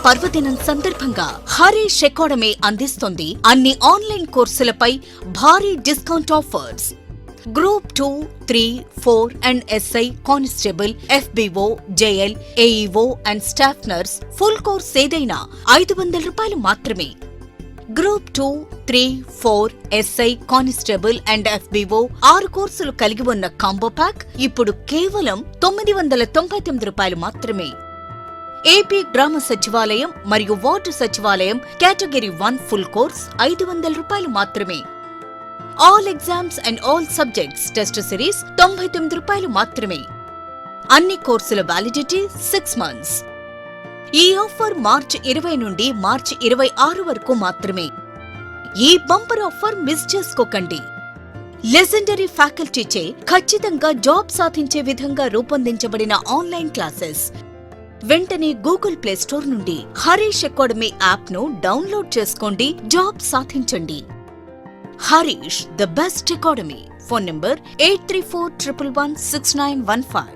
పర్వదినం సందర్భంగా హరీష్ అకాడమీ అందిస్తుంది అన్ని ఆన్లైన్ కోర్సులపై భారీ discount offers. Group 2, 3, 4 and SI constable, FBO, JL, AEO and staff nurse full course ఏదైనా 500 రూపాయలు మాత్రమే. Group 2, 3, 4, SI constable and FBO 6 కోర్సులు కలిగి ఉన్న కాంబో ప్యాక్ ఇప్పుడు కేవలం 999 రూపాయలు మాత్రమే. ఏపీ గ్రామ సచివాలయం మరియు వార్డు సచివాలయం కేటగిరీ 1 ఫుల్ కోర్స్ 500 రూపాయలు మాత్రమే. All exams and all subjects test series 99 రూపాయలు మాత్రమే. అన్ని కోర్సుల వ్యాలిడిటీ 6 months. ఈ ఆఫర్ మార్చి 20 నుండి మార్చి 26 వరకు మాత్రమే. ఈ బంపర్ ఆఫర్ మిస్ చేసుకోకండి. లెజెండరీ ఫ్యాకల్టీచే ఖచ్చితంగా జాబ్ సాధించే విధంగా రూపొందించబడిన ఆన్లైన్ క్లాసెస్. వెంటనే గూగుల్ ప్లే స్టోర్ నుండి హరీష్ అకాడమీ యాప్ ను డౌన్లోడ్ చేసుకోండి. జాబ్ సాధించండి. Harish the best academy. Phone number 8341116915.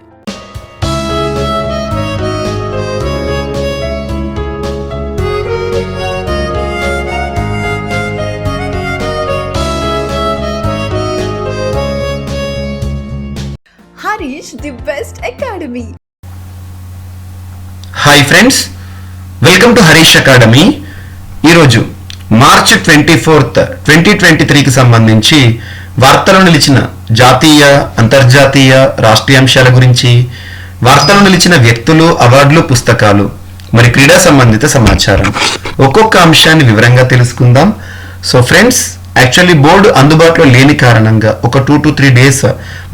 Harish, the best academy. Hi friends, welcome to Harish academy. ఈరోజు మార్చి 24th 2023కి సంబంధించి వార్తలు నిలిచిన జాతీయ, అంతర్జాతీయ, రాష్ట్రీయ అంశాల గురించి, వార్తలు నిలిచిన వ్యక్తులు, అవార్డులు, పుస్తకాలు, మరి క్రీడా సంబంధిత సమాచారం ఒక్కొక్క అంశాన్ని వివరంగా తెలుసుకుందాం. సో ఫ్రెండ్స్, యాక్చువల్లీ బోర్డు అందుబాటులో లేని కారణంగా ఒక 2 to 3 days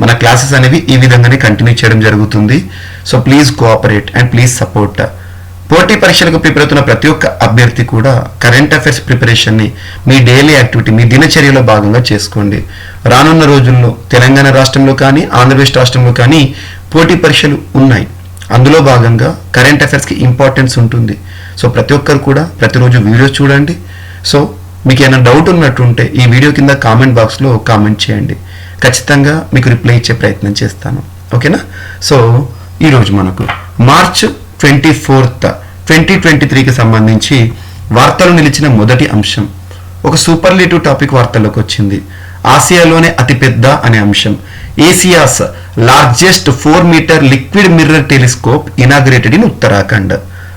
మన క్లాసెస్ అనేవి ఈ విధంగానే కంటిన్యూ చేయడం జరుగుతుంది. So please cooperate and please support. పోటీ పరీక్షలకు ప్రిపేర్ అవుతున్న ప్రతి ఒక్క అభ్యర్థి కూడా కరెంట్ అఫైర్స్ ప్రిపరేషన్ని మీ డైలీ యాక్టివిటీ, మీ దినచర్యలో భాగంగా చేసుకోండి. రానున్న రోజుల్లో తెలంగాణ రాష్ట్రంలో కానీ, ఆంధ్రప్రదేశ్ రాష్ట్రంలో కానీ పోటీ పరీక్షలు ఉన్నాయి. అందులో భాగంగా కరెంట్ అఫైర్స్కి ఇంపార్టెన్స్ ఉంటుంది. సో ప్రతి ఒక్కరు కూడా ప్రతిరోజు వీడియోస్ చూడండి. సో మీకు ఏమైనా డౌట్ ఉన్నట్టుంటే ఈ వీడియో కింద కామెంట్ బాక్స్లో కామెంట్ చేయండి. ఖచ్చితంగా మీకు రిప్లై ఇచ్చే ప్రయత్నం చేస్తాను. ఓకేనా? సో ఈరోజు మనకు మార్చ్ 24th 2023కి సంబంధించి వార్తలు నిలిచిన మొదటి అంశం ఒక సూపర్లేటివ్ టాపిక్ వార్తల్లోకి వచ్చింది. ఆసియాలోనే అతిపెద్ద అనే అంశం. Asia's largest 4 meter liquid mirror telescope inaugurated in Uttarakhand.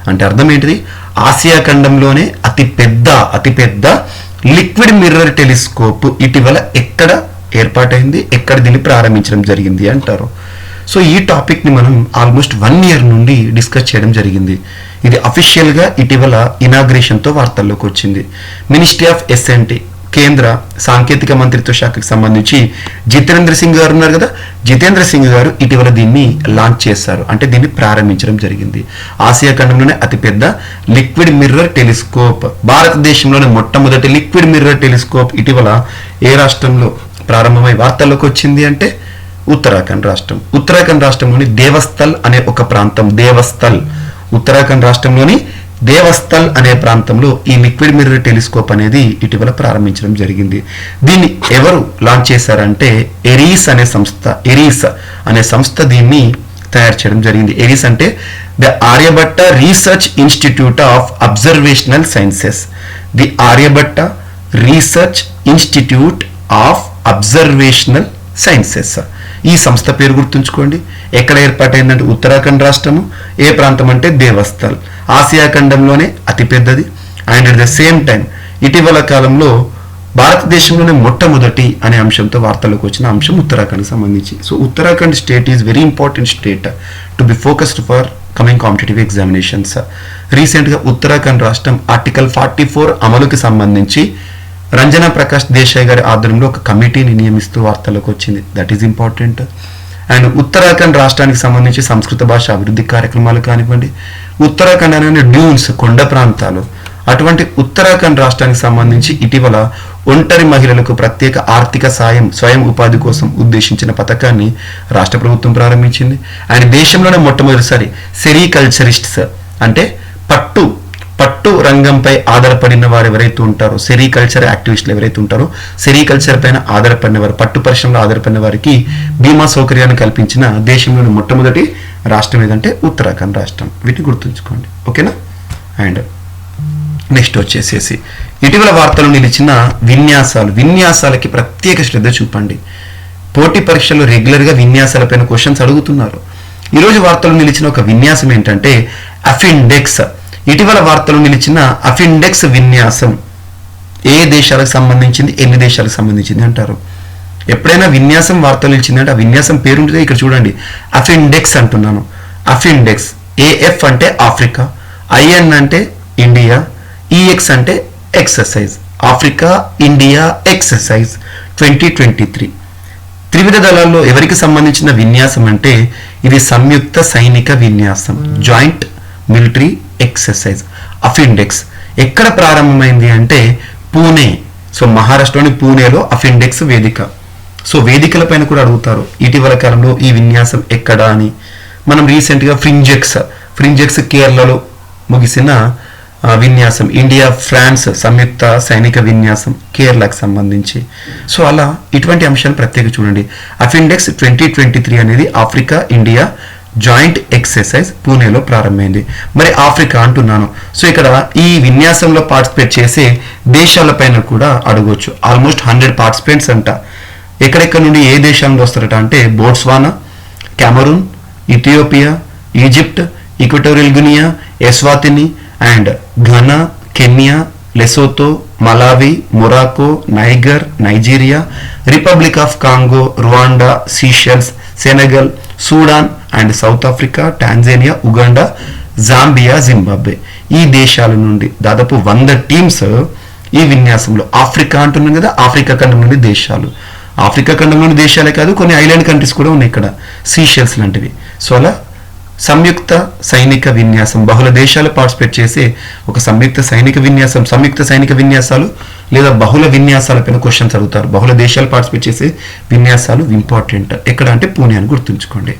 అంటే అర్థం ఏంటిది? ఆసియా ఖండంలోనే అతిపెద్ద లిక్విడ్ మిర్రర్ టెలిస్కోప్ ఇటీవల ఎక్కడ ఏర్పాటైంది, ఎక్కడ దీన్ని ప్రారంభించడం జరిగింది అంటారు. సో ఈ టాపిక్ని మనం ఆల్మోస్ట్ 1 year నుండి డిస్కస్ చేయడం జరిగింది. ఇది అఫీషియల్గా ఇటీవల ఇనాగ్రేషన్తో వార్తల్లోకి వచ్చింది. మినిస్ట్రీ ఆఫ్ ఎస్ఎన్టీ, కేంద్ర సాంకేతిక మంత్రిత్వ శాఖకు సంబంధించి జితేంద్ర సింగ్ గారు ఉన్నారు కదా, జితేంద్ర సింగ్ గారు ఇటీవల దీన్ని లాంచ్ చేశారు. అంటే దీన్ని ప్రారంభించడం జరిగింది. ఆసియా ఖండంలోనే అతిపెద్ద లిక్విడ్ మిర్రర్ టెలిస్కోప్, భారతదేశంలోనే మొట్టమొదటి లిక్విడ్ మిర్రర్ టెలిస్కోప్ ఇటీవల ఏ రాష్ట్రంలో ప్రారంభమై వార్తల్లోకి వచ్చింది అంటే ఉత్తరాఖండ్ రాష్ట్రం. ఉత్తరాఖండ్ రాష్ట్రంలోని దేవస్థల్ అనే ఒక ప్రాంతం, ఉత్తరాఖండ్ రాష్ట్రంలోని దేవస్థల్ అనే ప్రాంతంలో ఈ లిక్విడ్ మిర్రర్ టెలిస్కోప్ అనేది ఇటీవల ప్రారంభించడం జరిగింది. దీన్ని ఎవరు లాంచ్ చేశారంటే ఎరీస్ అనే సంస్థ దీన్ని తయారు చేయడం జరిగింది. ఎరీస్ అంటే the Aryabhatta research institute of observational sciences. The Aryabhatta research institute of observational sciences. ఈ సంస్థ పేరు గుర్తుంచుకోండి. ఎక్కడ ఏర్పాటైందంటే ఉత్తరాఖండ్ రాష్ట్రము. ఏ ప్రాంతం అంటే దేవస్థల్. ఆసియా ఖండంలోనే అతిపెద్దది. And at the same time ఇటీవల కాలంలో భారతదేశంలోనే మొట్టమొదటి అనే అంశంతో వార్తల్లోకి వచ్చిన అంశం ఉత్తరాఖండ్కి సంబంధించి. So Uttarakhand state is very important state to be focused for coming competitive examinations. రీసెంట్గా ఉత్తరాఖండ్ రాష్ట్రం ఆర్టికల్ 44 అమలుకి సంబంధించి రంజనా ప్రకాష్ దేశాయ్ గారి ఆధ్వర్యంలో ఒక కమిటీని నియమిస్తూ వార్తల్లోకి వచ్చింది. That is important. And Uttarakhand రాష్ట్రానికి సంబంధించి సంస్కృత భాష అభివృద్ధి కార్యక్రమాలు కానివ్వండి, ఉత్తరాఖండ్ అనే డ్యూన్స్, కొండ ప్రాంతాలు, అటువంటి ఉత్తరాఖండ్ రాష్ట్రానికి సంబంధించి ఇటీవల ఒంటరి మహిళలకు ప్రత్యేక ఆర్థిక సాయం, స్వయం ఉపాధి కోసం ఉద్దేశించిన పథకాన్ని రాష్ట్ర ప్రభుత్వం ప్రారంభించింది. అండ్ దేశంలోనే మొట్టమొదటిసారి సెరికల్చరిస్ట్స్ అంటే పట్టు రంగంపై ఆధారపడిన వారు ఎవరైతే ఉంటారో, సెరికల్చర్ యాక్టివిస్టులు ఎవరైతే ఉంటారో, సెరికల్చర్ పైన ఆధారపడిన వారు, పట్టు పరిశ్రమలో ఆధారపడిన వారికి బీమా సౌకర్యాన్ని కల్పించిన దేశంలోని మొట్టమొదటి రాష్ట్రం ఏదంటే ఉత్తరాఖండ్ రాష్ట్రం. వీటిని గుర్తుంచుకోండి. ఓకేనా? అండ్ నెక్స్ట్ వచ్చేసేసి ఇటీవల వార్తలు నిలిచిన విన్యాసాలకి ప్రత్యేక శ్రద్ధ చూపండి. పోటీ పరీక్షలు రెగ్యులర్గా విన్యాసాలపైన క్వశ్చన్స్ అడుగుతున్నారు. ఈరోజు వార్తలు నిలిచిన ఒక విన్యాసం ఏంటంటే అఫిండెక్స్. ఇటీవల వార్తలు నిలిచిన అఫిండెక్స్ విన్యాసం ఏ దేశాలకు సంబంధించింది, ఎన్ని దేశాలకు సంబంధించింది అంటారు. ఎప్పుడైనా విన్యాసం వార్తలు నిలిచిందంటే ఆ విన్యాసం పేరు ఉంటుంది. ఇక్కడ చూడండి, అఫిండెక్స్ అంటున్నాను. అఫిండెక్స్, ఏఎఫ్ అంటే ఆఫ్రికా, ఐఎన్ అంటే ఇండియా, ఈఎక్స్ అంటే ఎక్సర్సైజ్. Africa India exercise 2023. త్రివిధ దళాల్లో ఎవరికి సంబంధించిన విన్యాసం అంటే ఇది సంయుక్త సైనిక విన్యాసం, జాయింట్ మిలిటరీ ఎక్సర్సైజ్. అఫిండెక్స్ ఎక్కడ ప్రారంభమైంది అంటే పూణే. సో మహారాష్ట్రలోని పూణేలో అఫిండెక్స్ వేదిక. సో వేదికల పైన కూడా అడుగుతారు ఇటీవల కాలంలో ఈ విన్యాసం ఎక్కడ అని. మనం రీసెంట్గా ఫ్రింజెక్స్ కేరళలో ముగిసిన విన్యాసం, ఇండియా ఫ్రాన్స్ సంయుక్త సైనిక విన్యాసం కేరళకు సంబంధించి. సో అలా ఇటువంటి అంశాలు ప్రత్యేక చూడండి. అఫిండెక్స్ 2023 అనేది ఆఫ్రికా ఇండియా జాయింట్ ఎక్సర్సైజ్ పూణేలో ప్రారంభమైంది. మరి ఆఫ్రికా అంటున్నాను. సో ఇక్కడ ఈ విన్యాసంలో పార్టిసిపేట్ చేసే దేశాలపైన కూడా అడగవచ్చు. ఆల్మోస్ట్ 100 పార్టిసిపెంట్స్ అంట. ఎక్కడెక్కడ నుండి ఏ దేశాల వస్తారట అంటే Botswana, Cameroon, Ethiopia, Egypt, Equatorial Guinea, Eswatini and Ghana, Kenya, Lesotho, Malawi, Morocco, Niger, Nigeria, Republic of Congo, Rwanda, Seychelles, Senegal, Sudan and South Africa, Tanzania, Uganda, Zambia, Zimbabwe. ఈ దేశాల నుండి దాదాపు 100 టీమ్స్ ఈ విన్యాసంలో. ఆఫ్రికా అంటున్నాం కదా, Africa ఖండం నుండి దేశాలు. ఆఫ్రికా ఖండంలోని దేశాలే కాదు, కొన్ని ఐలాండ్ కంట్రీస్ కూడా ఉన్నాయి ఇక్కడ, సీషెల్స్ లాంటివి. సో అలా సంయుక్త సైనిక విన్యాసం, బహుళ దేశాలు పార్టిసిపేట్ చేసే ఒక సంయుక్త సైనిక విన్యాసాలు లేదా బహుళ విన్యాసాలపైన క్వశ్చన్స్ అడుగుతారు. బహుళ దేశాలు పార్టిసిపేట్ చేసే విన్యాసాలు ఇంపార్టెంట్. ఎక్కడ అంటే పూణే అని గుర్తుంచుకోండి.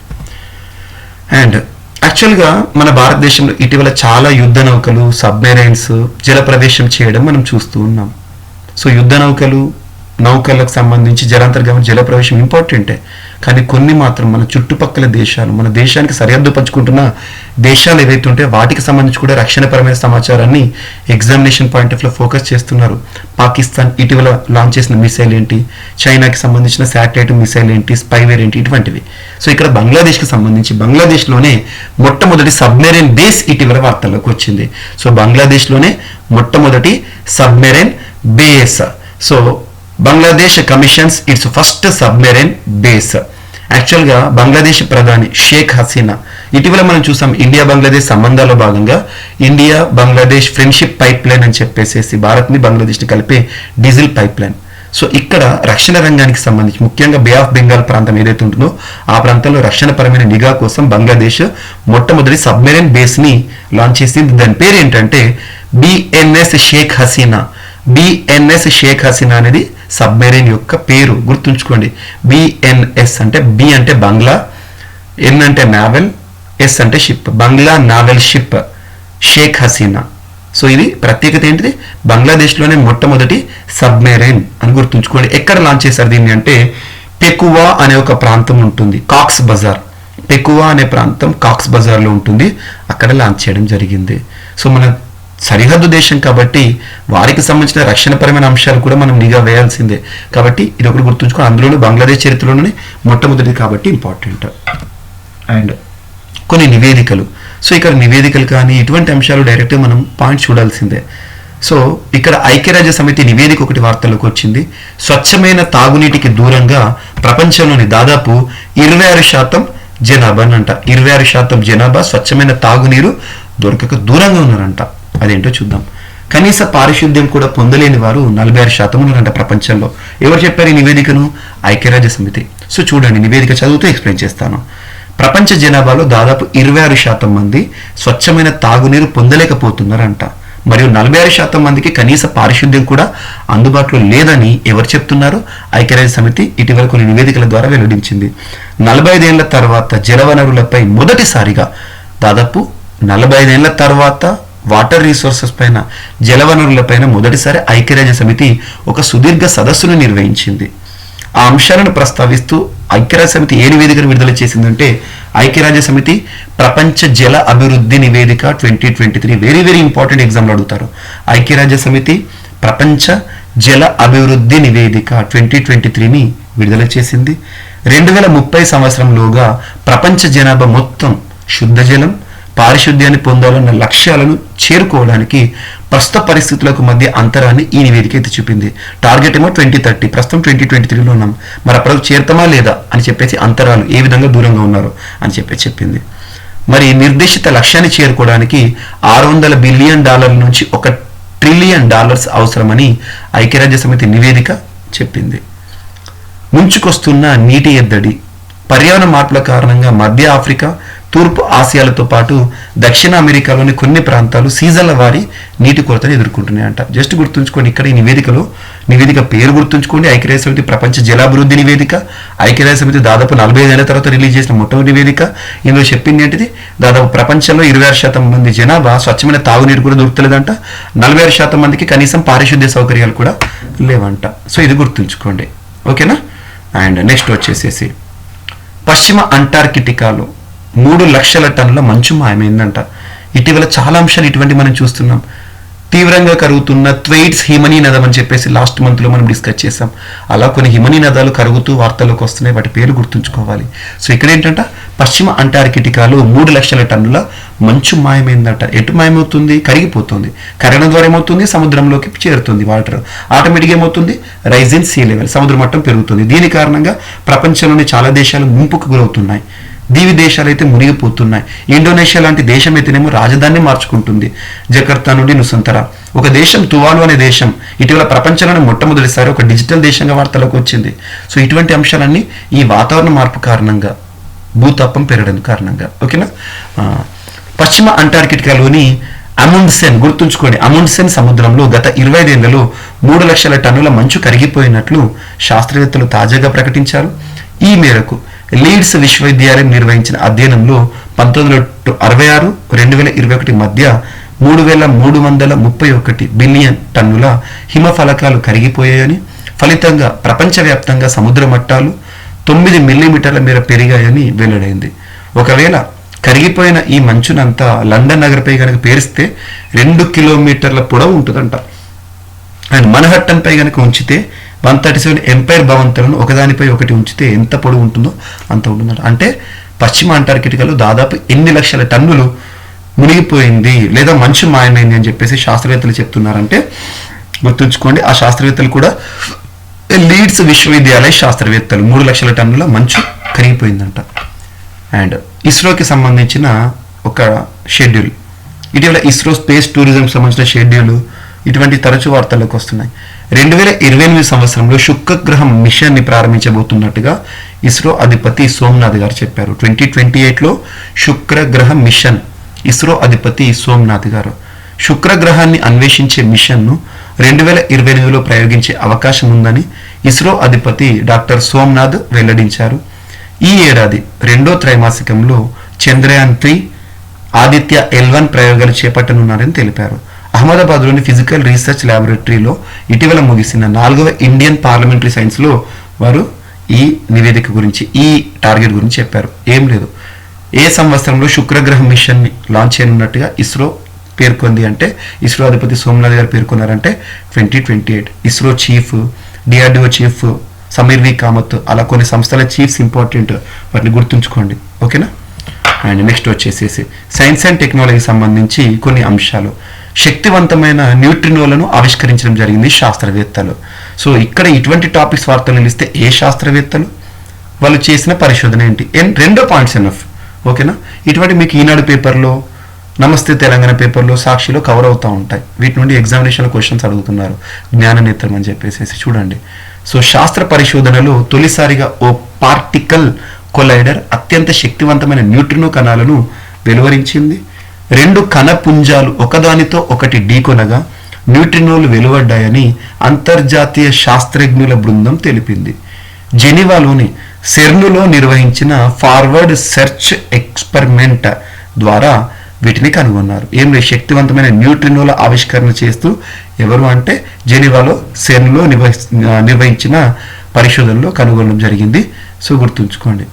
అండ్ యాక్చువల్గా మన భారతదేశంలో ఇటీవల చాలా యుద్ధ నౌకలు, సబ్మెరైన్స్ జల ప్రవేశం చేయడం మనం చూస్తూ ఉన్నాం. సో యుద్ధ నౌకలకు సంబంధించి జలాంతర్గామి జల ప్రవేశం ఇంపార్టెంటే. కానీ కొన్ని మాత్రం మన చుట్టుపక్కల దేశాలు, మన దేశానికి సరిహద్దు పంచుకుంటున్న దేశాలు ఏవైతే ఉంటే వాటికి సంబంధించి కూడా రక్షణపరమైన సమాచారాన్ని ఎగ్జామినేషన్ పాయింట్ ఆఫ్ వ్యూలో ఫోకస్ చేస్తున్నారు. పాకిస్తాన్ ఇటీవల లాంచ్ చేసిన మిసైల్ ఏంటి, చైనాకి సంబంధించిన శాటిలైట్ మిసైల్ ఏంటి, స్పైవేర్ ఏంటి, ఇటువంటివి. సో ఇక్కడ బంగ్లాదేశ్కి సంబంధించి బంగ్లాదేశ్లోనే మొట్టమొదటి సబ్మెరైన్ బేస్ ఇటీవల వార్తల్లోకి వచ్చింది. సో బంగ్లాదేశ్లోనే మొట్టమొదటి submarine base. So Bangladesh commissions its first submarine base. యాక్చువల్గా బంగ్లాదేశ్ ప్రధాని షేక్ హసీనా ఇటీవల మనం చూసాం ఇండియా బంగ్లాదేశ్ సంబంధాల్లో భాగంగా India Bangladesh friendship pipe line అని చెప్పేసి భారత్ని బంగ్లాదేశ్ని కలిపే డీజిల్ పైప్ లైన్. సో ఇక్కడ రక్షణ రంగానికి సంబంధించి ముఖ్యంగా బే ఆఫ్ బెంగాల్ ప్రాంతం ఏదైతే ఉంటుందో ఆ ప్రాంతంలో రక్షణపరమైన నిఘా కోసం బంగ్లాదేశ్ మొట్టమొదటి సబ్మెరైన్ బేస్ ని లాంచ్ చేసింది. దాని పేరు ఏంటంటే బిఎన్ఎస్ షేక్ హసీనా. బిఎన్ఎస్ షేక్ హసీనా అనేది సబ్మెరైన్ యొక్క పేరు, గుర్తుంచుకోండి. బిఎన్ఎస్ అంటే బి అంటే బంగ్లా, ఎన్ అంటే నావెల్, ఎస్ అంటే ship, Bangla naval ship Sheikh Hasina. So ఇది ప్రత్యేకత ఏంటిది, బంగ్లాదేశ్లోనే మొట్టమొదటి సబ్మెరైన్ అని గుర్తుంచుకోండి. ఎక్కడ లాంచ్ చేశారు దీన్ని అంటే పెకువా అనే ఒక ప్రాంతం ఉంటుంది, కాక్స్ బజార్. పెకువా అనే ప్రాంతం కాక్స్ బజార్లో ఉంటుంది, అక్కడ లాంచ్ చేయడం జరిగింది. సో మన సరిహద్దు దేశం కాబట్టి వారికి సంబంధించిన రక్షణపరమైన అంశాలు కూడా మనం నిఘా వేయాల్సిందే. కాబట్టి ఇది ఒకటి గుర్తుంచుకోండి. అందులోనూ బంగ్లాదేశ్ చరిత్రలోనే మొట్టమొదటిది కాబట్టి ఇంపార్టెంట్. అండ్ కొన్ని నివేదికలు. సో ఇక్కడ నివేదికలు కానీ ఇటువంటి అంశాలు డైరెక్ట్గా మనం పాయింట్ చూడాల్సిందే. సో ఇక్కడ ఐక్యరాజ్య సమితి నివేదిక ఒకటి వార్తల్లోకి వచ్చింది. స్వచ్ఛమైన తాగునీటికి దూరంగా ప్రపంచంలోని దాదాపు 26% జనాభా అంట. 26% జనాభా స్వచ్ఛమైన తాగునీరు దొరకక దూరంగా ఉన్నారంట. అదేంటో చూద్దాం. కనీస పారిశుద్ధ్యం కూడా పొందలేని వారు 46% ఉన్నారంట ప్రపంచంలో. ఎవరు చెప్పారు ఈ నివేదికను? ఐక్యరాజ్య సమితి. సో చూడండి, నివేదిక చదువుతూ ఎక్స్ప్లెయిన్ చేస్తాను. ప్రపంచ జనాభాలో దాదాపు 26% మంది స్వచ్ఛమైన తాగునీరు పొందలేకపోతున్నారంట. మరియు 46% మందికి కనీస పారిశుద్ధ్యం కూడా అందుబాటులో లేదని ఎవరు చెప్తున్నారు? ఐక్యరాజ్య సమితి ఇటీవల కొన్ని నివేదికల ద్వారా వెల్లడించింది. 45 ఏళ్ల తర్వాత జలవనరులపై మొదటిసారిగా, దాదాపు 45 ఏళ్ల తర్వాత వాటర్ రిసోర్సెస్ పైన, జలవనరుల పైన మొదటిసారి ఐక్యరాజ్య సమితి ఒక సుదీర్ఘ సదస్సును నిర్వహించింది. ఆ అంశాలను ప్రస్తావిస్తూ ఐక్యరాజ్య సమితి ఏ నివేదికను విడుదల చేసిందంటే ఐక్యరాజ్య సమితి ప్రపంచ జల అభివృద్ధి నివేదిక 2023. వెరీ వెరీ ఇంపార్టెంట్ ఎగ్జామ్లో అడుగుతారు. ఐక్యరాజ్య సమితి ప్రపంచ జల అభివృద్ధి నివేదిక 2023ని విడుదల చేసింది. 2030 సంవత్సరంలోగా ప్రపంచ జనాభా మొత్తం శుద్ధ జలం, పారిశుద్ధ్యాన్ని పొందాలన్న లక్ష్యాలను చేరుకోవడానికి ప్రస్తుత పరిస్థితులకు మధ్య అంతరాన్ని ఈ నివేదిక ఎత్తి చూపింది. టార్గెట్ ఏమో 2030, ప్రస్తుతం 2023లో ఉన్నాం. మరి అప్పుడు చేరుతామా లేదా అని చెప్పేసి అంతరాలు ఏ విధంగా దూరంగా ఉన్నారు అని చెప్పింది. మరి నిర్దేశిత లక్ష్యాన్ని చేరుకోవడానికి $600 బిలియన్ నుంచి $1 ట్రిలియన్ అవసరమని ఐక్యరాజ్య సమితి నివేదిక చెప్పింది. ముంచుకొస్తున్న నీటి ఎద్దడి, పర్యావరణ మార్పుల కారణంగా మధ్య ఆఫ్రికా, తూర్పు ఆసియాలతో పాటు దక్షిణ అమెరికాలోని కొన్ని ప్రాంతాలు సీజన్ల వారి నీటి కొరతను ఎదుర్కొంటున్నాయంట. జస్ట్ గుర్తుంచుకోండి, ఇక్కడ ఈ నివేదిక పేరు గుర్తుంచుకోండి. ఐక్యరాజ్య సమితి ప్రపంచ జలాభివృద్ధి నివేదిక. ఐక్యరాజ్య సమితి దాదాపు 45 ఏళ్ల తర్వాత రిలీజ్ చేసిన మొట్టమొదటి నివేదిక. ఇందులో చెప్పింది ఏంటిది, దాదాపు ప్రపంచంలో 26% మంది జనాభా స్వచ్ఛమైన తాగునీరు కూడా దొరుకుతలేదంట. 46% మందికి కనీసం పారిశుద్ధ్య సౌకర్యాలు కూడా లేవంట. సో ఇది గుర్తుంచుకోండి, ఓకేనా. అండ్ నెక్స్ట్ వచ్చేసేసి పశ్చిమ అంటార్కిటికాలో 3 లక్షల టన్నుల మంచు మాయమైందంట. ఇటీవల చాలా అంశాలు ఇటువంటి మనం చూస్తున్నాం. తీవ్రంగా కరుగుతున్న థ్వైట్స్ హిమనీ నదం అని చెప్పేసి లాస్ట్ మంత్లో మనం డిస్కస్ చేసాం. అలా కొన్ని హిమనీ నదాలు కరుగుతూ వార్తల్లోకి వస్తున్నాయి, వాటి పేరు గుర్తుంచుకోవాలి. సో ఇక్కడ ఏంటంటే పశ్చిమ అంటార్కిటికాలో 3 లక్షల టన్నుల మంచు మాయమైందట. ఎటు మాయమవుతుంది? కరిగిపోతుంది. కరగడం ద్వారా ఏమవుతుంది? సముద్రంలోకి చేరుతుంది వాటర్. ఆటోమేటిక్గా ఏమవుతుంది? రైజ్ ఇన్ సీ లెవెల్, సముద్ర మట్టం పెరుగుతుంది. దీని కారణంగా ప్రపంచంలోని చాలా దేశాలు ముంపుకు గురవుతున్నాయి. దీవి దేశాలు అయితే మునిగిపోతున్నాయి. ఇండోనేషియా లాంటి దేశం అయితేనేమో రాజధానిని మార్చుకుంటుంది, జకర్తా నుండి నుసంతరా. ఒక దేశం తువాలు అనే దేశం ఇటీవల ప్రపంచంలోనే మొట్టమొదటిసారి ఒక డిజిటల్ దేశంగా వార్తలకు వచ్చింది. సో ఇటువంటి అంశాలన్నీ ఈ వాతావరణ మార్పు కారణంగా, భూతాపం పెరగడం కారణంగా, ఓకేనా. పశ్చిమ అంటార్కిటికాలోని అముండ్సెన్, గుర్తుంచుకోండి, అముండ్సెన్ సముద్రంలో గత 25 ఏళ్లలో 3 లక్షల టన్నుల మంచు కరిగిపోయినట్లు శాస్త్రవేత్తలు తాజాగా ప్రకటించారు. ఈ మేరకు లీడ్స్ విశ్వవిద్యాలయం నిర్వహించిన అధ్యయనంలో 1966, 2021 మధ్య 3,331 బిలియన్ టన్నుల హిమఫలకాలు కరిగిపోయాయని, ఫలితంగా ప్రపంచవ్యాప్తంగా సముద్ర మట్టాలు 9 మిల్లీమీటర్ల మేర పెరిగాయని వెల్లడైంది. ఒకవేళ కరిగిపోయిన ఈ మంచునంతా లండన్ నగరపై కనుక పేరిస్తే 2 కిలోమీటర్ల పొడవు ఉంటుందంట. అండ్ మన్హట్టన్ పై కనుక ఉంచితే 137 ఎంపైర్ భవంతులను ఒకదానిపై ఒకటి ఉంచితే ఎంత పొడవు ఉంటుందో అంత ఉంటుందంట. అంటే పశ్చిమ అంటార్కిటికాలో దాదాపు 8 లక్షల టన్నులు మునిగిపోయింది లేదా మంచు మాయమైంది అని చెప్పేసి శాస్త్రవేత్తలు చెప్తున్నారంటే గుర్తుంచుకోండి. ఆ శాస్త్రవేత్తలు కూడా లీడ్స్ విశ్వవిద్యాలయ శాస్త్రవేత్తలు. 3 లక్షల టన్నుల మంచు కరిగిపోయిందంట. అండ్ ఇస్రోకి సంబంధించిన ఒక షెడ్యూల్, ఇటీవల ఇస్రో స్పేస్ టూరిజంకి సంబంధించిన షెడ్యూల్ ఇటువంటి తరచు వార్తల్లోకి వస్తున్నాయి. 2028 సంవత్సరంలో శుక్రగ్రహం మిషన్ ని ప్రారంభించబోతున్నట్టుగా ఇస్రో అధిపతి సోమనాథ్ గారు చెప్పారు. 2028లో శుక్రగ్రహ మిషన్, ఇస్రో అధిపతి సోమనాథ్ గారు శుక్రగ్రహాన్ని అన్వేషించే మిషన్ను 2028లో ప్రయోగించే అవకాశం ఉందని ఇస్రో అధిపతి డాక్టర్ సోమనాథ్ వెల్లడించారు. ఈ ఏడాది 2వ త్రైమాసికంలో చంద్రయాన్ 3, ఆదిత్య L1 ప్రయోగాలు చేపట్టనున్నారని తెలిపారు. అహ్మదాబాద్లోని ఫిజికల్ రీసెర్చ్ ల్యాబొరేటరీలో ఇటీవల ముగిసిన 4వ ఇండియన్ పార్లమెంటరీ సైన్స్లో వారు ఈ నివేదిక గురించి, ఈ టార్గెట్ గురించి చెప్పారు. ఏం లేదు, ఏ సంవత్సరంలో శుక్రగ్రహ మిషన్ని లాంచ్ చేయనున్నట్టుగా ఇస్రో పేర్కొంది అంటే, ఇస్రో అధిపతి సోమనాథ్ గారు పేర్కొన్నారంటే 2028. ISRO chief, DRDO chief Sameer V Kamath, అలా కొన్ని సంస్థల చీఫ్స్ ఇంపార్టెంట్, వాటిని గుర్తుంచుకోండి, ఓకేనా. అండ్ నెక్స్ట్ వచ్చేసేసి సైన్స్ అండ్ టెక్నాలజీకి సంబంధించి కొన్ని అంశాలు. శక్తివంతమైన న్యూట్రినోలను ఆవిష్కరించడం జరిగింది శాస్త్రవేత్తలు. సో ఇక్కడ ఇటువంటి టాపిక్స్ వార్తలు నిలిస్తే ఏ శాస్త్రవేత్తలు, వాళ్ళు చేసిన పరిశోధన ఏంటి, 2 పాయింట్స్ ఎనఫ్, ఓకేనా. ఇటువంటి మీకు ఈనాడు పేపర్లో, నమస్తే తెలంగాణ పేపర్లో, సాక్షిలో కవర్ అవుతూ ఉంటాయి. వీటి నుండి ఎగ్జామినేషన్ క్వశ్చన్స్ అడుగుతున్నారు, జ్ఞాననేత్రం అని చెప్పేసి చూడండి. సో శాస్త్ర పరిశోధనలో తొలిసారిగా ఓ పార్టికల్ కొలైడర్ అత్యంత శక్తివంతమైన న్యూట్రినో కణాలను వెలువరించింది. 2 కణపుంజాలు ఒకదానితో ఒకటి ఢీకొనగా న్యూట్రినోలు వెలువడ్డాయని అంతర్జాతీయ శాస్త్రజ్ఞుల బృందం తెలిపింది. జెనీవాలోని సెర్నులో నిర్వహించిన ఫార్వర్డ్ సెర్చ్ ఎక్స్పెరిమెంట్ ద్వారా వీటిని కనుగొన్నారు. ఏం లేదు, శక్తివంతమైన న్యూట్రినోల ఆవిష్కరణ చేస్తూ ఎవరు అంటే జెనీవాలో సెర్నులో నిర్వహించిన పరిశోధనలో కనుగొనడం జరిగింది. సో గుర్తుంచుకోండి.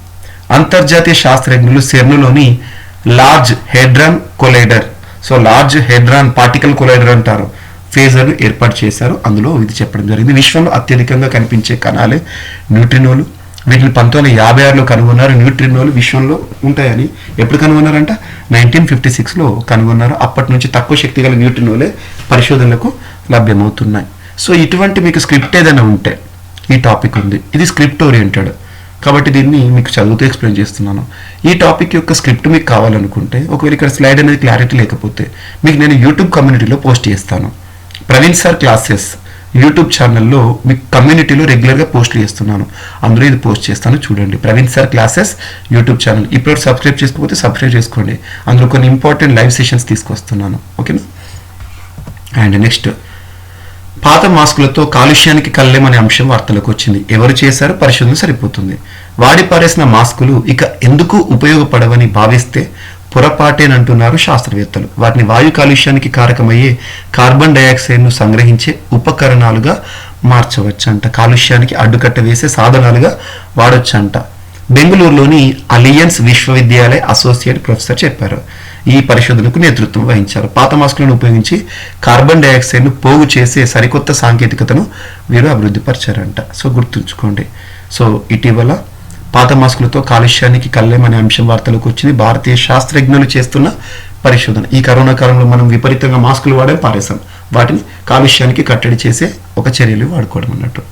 అంతర్జాతీయ శాస్త్రజ్ఞులు సెర్నులోని large hadron collider, so large hadron particle collider అంటారు, ఫేజర్ను ఏర్పాటు చేశారు. అందులో ఇది చెప్పడం జరిగింది. విశ్వంలో అత్యధికంగా కనిపించే కణాలే న్యూట్రినోలు. వీటిని 1956లో కనుగొన్నారు. న్యూట్రినోలు విశ్వంలో ఉంటాయని ఎప్పుడు కనుగొన్నారంట? 1956లో కనుగొన్నారు. అప్పటి నుంచి తక్కువ శక్తి గల న్యూట్రినోలే పరిశోధనలకు లభ్యమవుతున్నాయి. సో ఇటువంటి మీకు స్క్రిప్ట్ ఏదైనా ఉంటే, ఈ టాపిక్ ఉంది, ఇది స్క్రిప్ట్ ఓరియంటెడ్ కాబట్టి దీన్ని మీకు చదువుతూ ఎక్స్ప్లెయిన్ చేస్తున్నాను. ఈ టాపిక్ యొక్క స్క్రిప్ట్ మీకు కావాలనుకుంటే, ఒకవేళ ఇక్కడ స్లైడ్ అనేది క్లారిటీ లేకపోతే మీకు నేను యూట్యూబ్ కమ్యూనిటీలో పోస్ట్ చేస్తాను. ప్రవీణ్ సార్ క్లాసెస్ యూట్యూబ్ ఛానల్లో మీకు కమ్యూనిటీలో రెగ్యులర్గా పోస్ట్ చేస్తున్నాను. అందులో ఇది పోస్ట్ చేస్తాను, చూడండి. Praveen sir classes YouTube channel. ఇప్పుడు సబ్స్క్రైబ్ చేసుకోకపోతే సబ్స్క్రైబ్ చేసుకోండి. అందులో కొన్ని ఇంపార్టెంట్ లైవ్ సెషన్స్ తీసుకొస్తున్నాను. ఓకేనా? అండ్ నెక్స్ట్, పాత మాస్కులతో కాలుష్యానికి కళ్ళెం అనే అంశం వార్తలకు వచ్చింది. ఎవరు చేశారు? పరిశోధన సరిపోతుంది. వాడి పారేసిన మాస్కులు ఇక ఎందుకు ఉపయోగపడవని భావిస్తే పొరపాటేనంటున్నారు శాస్త్రవేత్తలు. వాటిని వాయు కాలుష్యానికి కారకమయ్యే కార్బన్ డైఆక్సైడ్ను సంగ్రహించే ఉపకరణాలుగా మార్చవచ్చంట. కాలుష్యానికి అడ్డుకట్ట వేసే సాధనాలుగా వాడొచ్చంట. బెంగళూరులోని అలియన్స్ విశ్వవిద్యాలయ అసోసియేట్ ప్రొఫెసర్ చెప్పారు. ఈ పరిశోధనకు నేతృత్వం వహించారు. పాత మాస్కులను ఉపయోగించి కార్బన్ డైఆక్సైడ్ను పోగు చేసే సరికొత్త సాంకేతికతను వీరు అభివృద్ధి పరిచారంట. సో గుర్తుంచుకోండి. సో ఇటీవల పాత మాస్కులతో కాలుష్యానికి కళ్ళెం అనే అంశం వార్తలకు వచ్చింది. భారతీయ శాస్త్రజ్ఞులు చేస్తున్న పరిశోధన. ఈ కరోనా కాలంలో మనం విపరీతంగా మాస్కులు వాడే పారేసాం. వాటిని కాలుష్యానికి కట్టడి చేసే ఒక చర్యలు వాడుకోవడం అన్నట్టు.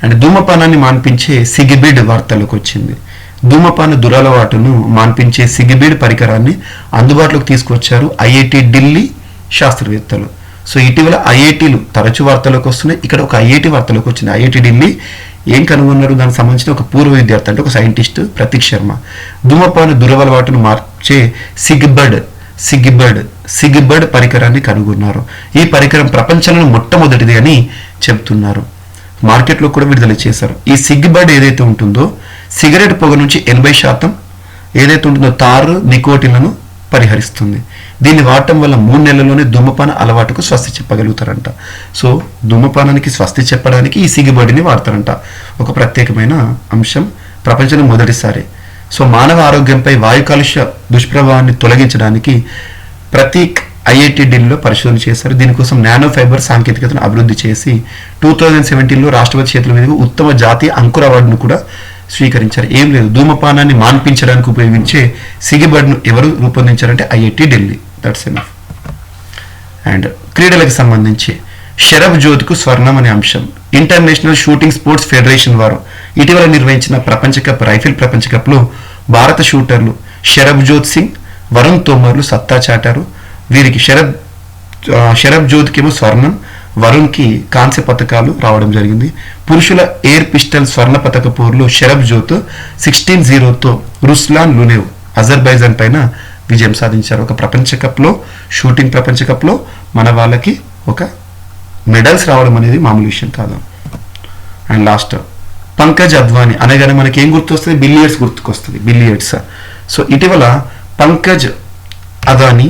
అండ్ ధూమపానాన్ని మాన్పించే సిగిబిడ్ వార్తలకు వచ్చింది. ధూమపాన దురలవాటును మాన్పించే సిగిబిడ్ పరికరాన్ని అందుబాటులోకి తీసుకొచ్చారు ఐఐటి ఢిల్లీ శాస్త్రవేత్తలు. సో ఇటీవల ఐఐటీలు తరచు వార్తలకు వస్తున్నాయి. ఇక్కడ ఒక ఐఐటి వార్తలకు వచ్చింది. ఐఐటి ఢిల్లీ ఏం కనుగొన్నారు? దానికి సంబంధించిన ఒక పూర్వ విద్యార్థి అంటే ఒక సైంటిస్ట్ ప్రతీక్ శర్మ ధూమపాన దురలవాటును మార్చే సిగిబర్డ్ పరికరాన్ని కనుగొన్నారు. ఈ పరికరం ప్రపంచంలో మొట్టమొదటిది అని చెబుతున్నారు. మార్కెట్లో కూడా విడుదల చేశారు. ఈ సిగిబర్డ్ ఏదైతే ఉంటుందో సిగరెట్ పొగ నుంచి 80% ఏదైతే ఉంటుందో తారు నికోటిన్లను పరిహరిస్తుంది. దీన్ని వాడటం వల్ల 3 నెలల్లోనే ధూమపాన అలవాటుకు స్వస్తి చెప్పగలుగుతారంట. సో ధూమపానానికి స్వస్తి చెప్పడానికి ఈ సిగిబర్డ్ని వాడతారంట. ఒక ప్రత్యేకమైన అంశం, ప్రపంచంలో మొదటిసారి. సో మానవ ఆరోగ్యంపై వాయు కాలుష్య దుష్ప్రభావాన్ని తొలగించడానికి ప్రతీక్ ఐఐటి ఢిల్లీలో పరిశోధన చేశారు. దీనికోసం నానో ఫైబర్ సాంకేతికతను అభివృద్ధి చేసి 2017లో రాష్ట్రపతి చేతుల మీదుగా ఉత్తమ జాతీయ అంకుర అవార్డును కూడా స్వీకరించారు. ఏం లేదు, ధూమపానాన్ని మాన్పించడానికి ఉపయోగించే సిగిబర్డ్ను ఎవరు రూపొందించారంటే IIT Delhi. That's enough. And క్రీడలకు సంబంధించి షరబ్ జోత్కు స్వర్ణం అనే అంశం. ఇంటర్నేషనల్ షూటింగ్ స్పోర్ట్స్ ఫెడరేషన్ వారు ఇటీవల నిర్వహించిన రైఫిల్ ప్రపంచ కప్లో భారత షూటర్లు షరబ్ జోత్ సింగ్, వరుణ్ తోమర్లు సత్తా చాటారు. వీరికి షరబ్ జోత్కేమో స్వర్ణం, వరుణ్కి కాంస్య పథకాలు రావడం జరిగింది. పురుషుల ఎయిర్ పిస్టల్ స్వర్ణ పథక పోరులో షరబ్ జోత్ 16-0తో రుస్లాన్ లునేవ్ అజర్బైజాన్ పైన విజయం సాధించారు. ఒక ప్రపంచ కప్లో, షూటింగ్ ప్రపంచ కప్లో మన వాళ్ళకి ఒక మెడల్స్ రావడం అనేది మామూలు విషయం కాదు. అండ్ లాస్ట్, పంకజ్ అద్వానీ అనగానే మనకి ఏం గుర్తొస్తుంది? బిలియర్డ్స్ గుర్తుకొస్తుంది. బిలియర్డ్స్. సో ఇటీవల పంకజ్ అద్వానీ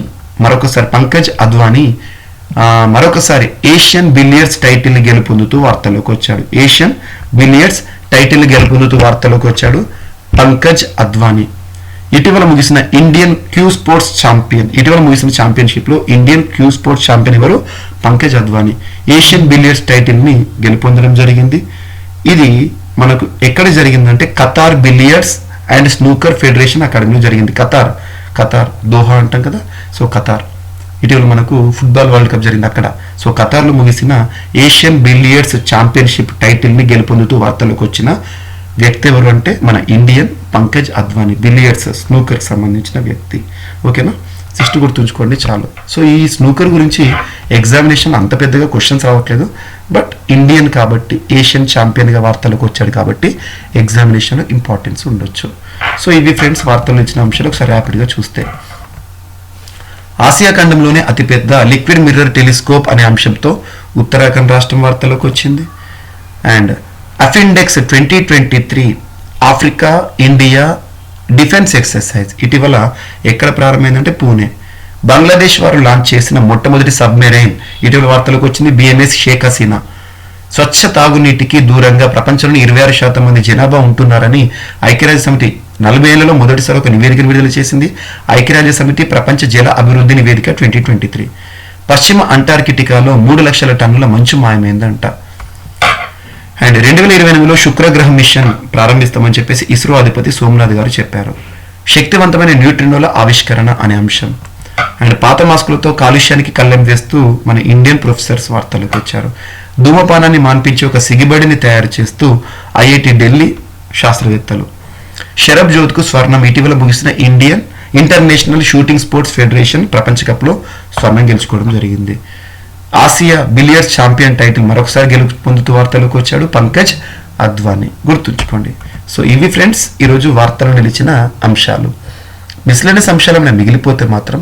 మరొకసారి ఏషియన్ బిలియర్డ్స్ టైటిల్ని గెలుపొందుతూ వార్తల్లోకి వచ్చాడు. ఏషియన్ బిలియర్డ్స్ టైటిల్ని గెలుపొందుతూ వార్తల్లోకి వచ్చాడు పంకజ్ అద్వానీ. ఇటీవల ముగిసిన ఛాంపియన్షిప్ లో ఇండియన్ క్యూ స్పోర్ట్స్ ఛాంపియన్ ఎవరు? పంకజ్ అద్వానీ. ఏషియన్ బిలియర్డ్స్ టైటిల్ని గెలుపొందడం జరిగింది. ఇది మనకు ఎక్కడ జరిగిందంటే Qatar billiards and snooker federation అకాడమీలో జరిగింది. ఖతార్ దోహా అంటాం కదా, సో ఖతార్. ఇటీవల మనకు ఫుట్బాల్ వరల్డ్ కప్ జరిగింది అక్కడ. సో ఖతార్లో ముగిసిన ఏషియన్ బిలియర్డ్స్ ఛాంపియన్షిప్ టైటిల్ని గెలుపొందుతూ వార్తలకు వచ్చిన వ్యక్తి ఎవరు అంటే మన Indian Pankaj Advani, billiards snooker సంబంధించిన వ్యక్తి. ఓకేనా? జస్ట్ గుర్తుంచుకోండి చాలు. సో ఈ స్నూకర్ గురించి ఎగ్జామినేషన్ అంత పెద్దగా క్వశ్చన్స్ రావట్లేదు, బట్ ఇండియన్ కాబట్టి ఏషియన్ ఛాంపియన్గా వార్తలకు వచ్చాడు కాబట్టి ఎగ్జామినేషన్లో ఇంపార్టెన్స్ ఉండొచ్చు. సో ఇవి ఫ్రెండ్స్ వార్తలు ఇచ్చిన అంశాలు. ఒకసారి ర్యాపిడ్గా చూస్తే, ఆసియా ఖండంలోనే అతిపెద్ద లిక్విడ్ మిర్రర్ టెలిస్కోప్ అనే అంశంతో ఉత్తరాఖండ్ రాష్ట్రం వార్తలకు వచ్చింది. And AFINDEX 2023 Africa India defence exercise ఇటీవల ఎక్కడ ప్రారంభమైందంటే పూణే. బంగ్లాదేశ్ వారు లాంచ్ చేసిన మొట్టమొదటి సబ్మెరైన్ ఇటీవల వార్తలకు వచ్చింది బిఎన్ఎస్ షేక్ హసీనా. స్వచ్ఛ తాగునీటికి దూరంగా ప్రపంచంలో 26% మంది జనాభా ఉంటున్నారని ఐక్యరాజ్య సమితి 40 ఏళ్లలో మొదటిసారి ఒక నివేదికను విడుదల చేసింది. ఐక్యరాజ్య సమితి ప్రపంచ జల అభివృద్ధి నివేదిక 2023. పశ్చిమ అంటార్కిటికాలో 3 లక్షల టన్నుల మంచు మాయమైందంట. అండ్ 2028లో శుక్రగ్రహం మిషన్ ప్రారంభిస్తామని చెప్పేసి ఇస్రో అధిపతి సోమనాథ్ గారు చెప్పారు. శక్తివంతమైన న్యూట్రినోల ఆవిష్కరణ అనే అంశం. అండ్ పాత మాస్కులతో కాలుష్యానికి కళ్ళెం వేస్తూ మన ఇండియన్ ప్రొఫెసర్స్ వార్తలకు వచ్చారు. ధూమపానాన్ని మాన్పించి ఒక సిగిబడిని తయారు చేస్తూ ఐఐటి ఢిల్లీ శాస్త్రవేత్తలు. షరబ్ జోత్కు స్వర్ణం. ఇటీవల ముగిసిన Indian international shooting sports federation ప్రపంచ కప్లో స్వర్ణం గెలుచుకోవడం జరిగింది. ఆసియా బిలియర్డ్స్ ఛాంపియన్ టైటిల్ మరొకసారి పొందుతూ వార్తలకు వచ్చాడు పంకజ్ అద్వానీ. గుర్తుంచుకోండి. సో ఇవి ఫ్రెండ్స్ ఈరోజు వార్తలు నిలిచిన అంశాలు. మిస్లెనియస్ అంశాలు మిగిలిపోతే మాత్రం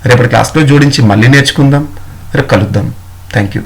రేపటి క్లాస్లో జోడించి మళ్ళీ నేర్చుకుందాం. రేపు కలుద్దాం. Thank you.